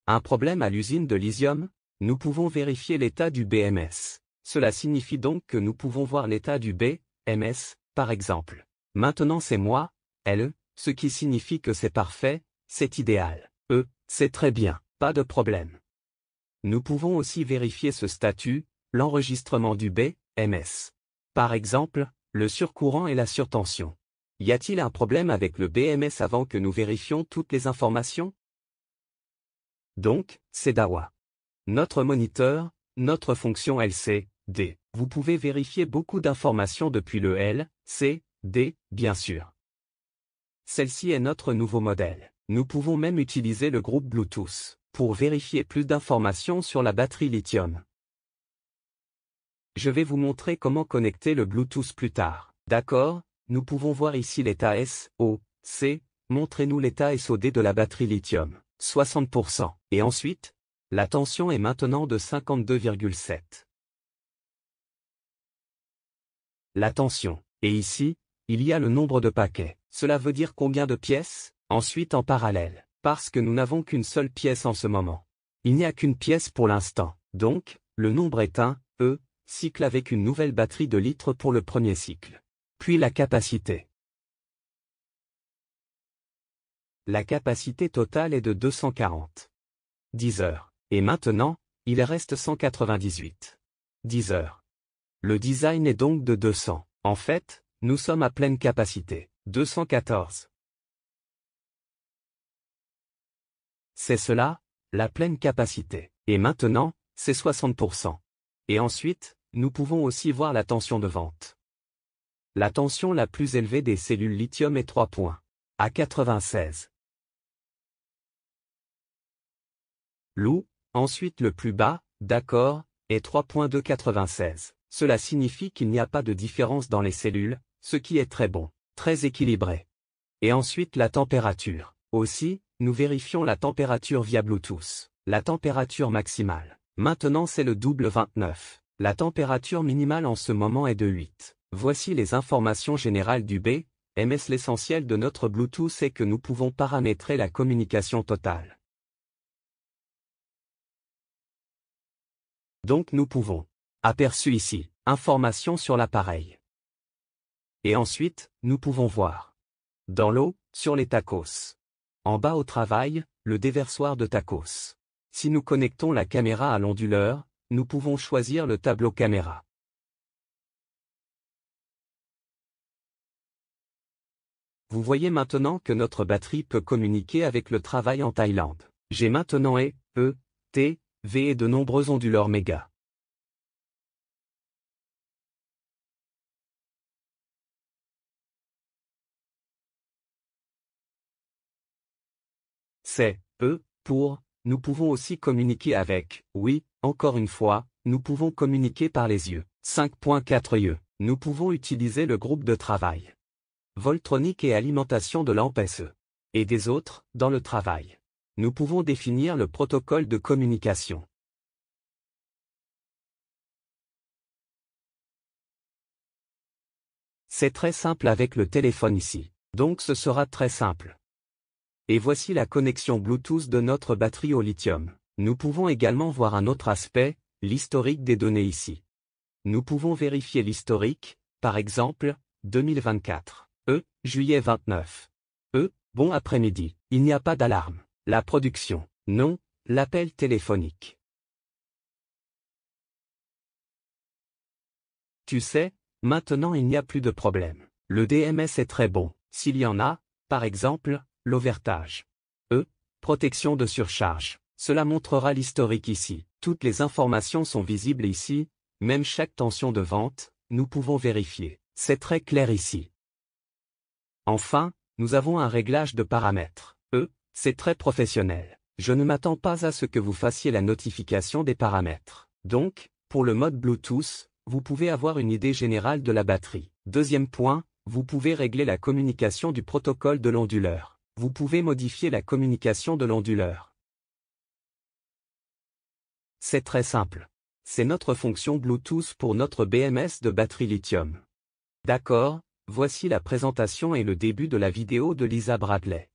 Un problème à l'usine de lithium? Nous pouvons vérifier l'état du BMS. Cela signifie donc que nous pouvons voir l'état du BMS, par exemple. Maintenant c'est moi, LE, ce qui signifie que c'est parfait, c'est idéal. C'est très bien, pas de problème. Nous pouvons aussi vérifier ce statut, l'enregistrement du BMS. Par exemple, le surcourant et la surtension. Y a-t-il un problème avec le BMS avant que nous vérifions toutes les informations? Donc, c'est DAWA. Notre moniteur, notre fonction LCD. Vous pouvez vérifier beaucoup d'informations depuis le LCD, bien sûr. Celle-ci est notre nouveau modèle. Nous pouvons même utiliser le groupe Bluetooth pour vérifier plus d'informations sur la batterie lithium. Je vais vous montrer comment connecter le Bluetooth plus tard. D'accord, nous pouvons voir ici l'état SOC. Montrez-nous l'état SOD de la batterie lithium. 60%. Et ensuite, la tension est maintenant de 52,7. La tension. Et ici, il y a le nombre de paquets. Cela veut dire combien de pièces? Ensuite en parallèle. Parce que nous n'avons qu'une seule pièce en ce moment. Il n'y a qu'une pièce pour l'instant. Donc, le nombre est un cycle avec une nouvelle batterie de litres pour le premier cycle. Puis la capacité. La capacité totale est de 240. 10 heures. Et maintenant, il reste 198. 10 heures. Le design est donc de 200. En fait, nous sommes à pleine capacité. 214. C'est cela, la pleine capacité. Et maintenant, c'est 60%. Et ensuite, nous pouvons aussi voir la tension de vente. La tension la plus élevée des cellules lithium est 3 points. À 96. Ensuite le plus bas, d'accord, est 3.296. Cela signifie qu'il n'y a pas de différence dans les cellules, ce qui est très bon, très équilibré. Et ensuite la température. Aussi, nous vérifions la température via Bluetooth. La température maximale. Maintenant c'est le double 29. La température minimale en ce moment est de 8. Voici les informations générales du BMS. L'essentiel de notre Bluetooth est que nous pouvons paramétrer la communication totale. Donc nous pouvons. Aperçu ici, information sur l'appareil. Et ensuite, nous pouvons voir. Dans l'eau, sur les tacos. En bas au travail, le déversoir de tacos. Si nous connectons la caméra à l'onduleur, nous pouvons choisir le tableau caméra. Vous voyez maintenant que notre batterie peut communiquer avec le travail en Thaïlande. J'ai maintenant V et de nombreux onduleurs méga. C'est nous pouvons aussi communiquer avec, encore une fois, nous pouvons communiquer par les yeux. 5.4 yeux. Nous pouvons utiliser le groupe de travail. Voltronique et alimentation de lampe SE. Et des autres, dans le travail. Nous pouvons définir le protocole de communication. C'est très simple avec le téléphone ici. Donc ce sera très simple. Et voici la connexion Bluetooth de notre batterie au lithium. Nous pouvons également voir un autre aspect, l'historique des données ici. Nous pouvons vérifier l'historique, par exemple, 2024. Juillet 29. Bon après-midi. Il n'y a pas d'alarme. La production. Non, l'appel téléphonique. Tu sais, maintenant il n'y a plus de problème. Le DMS est très bon. S'il y en a, par exemple, l'overtage. Protection de surcharge. Cela montrera l'historique ici. Toutes les informations sont visibles ici, même chaque tension de vente, nous pouvons vérifier. C'est très clair ici. Enfin, nous avons un réglage de paramètres. C'est très professionnel. Je ne m'attends pas à ce que vous fassiez la notification des paramètres. Donc, pour le mode Bluetooth, vous pouvez avoir une idée générale de la batterie. Deuxième point, vous pouvez régler la communication du protocole de l'onduleur. Vous pouvez modifier la communication de l'onduleur. C'est très simple. C'est notre fonction Bluetooth pour notre BMS de batterie lithium. D'accord, voici la présentation et le début de la vidéo de Lisa Bradley.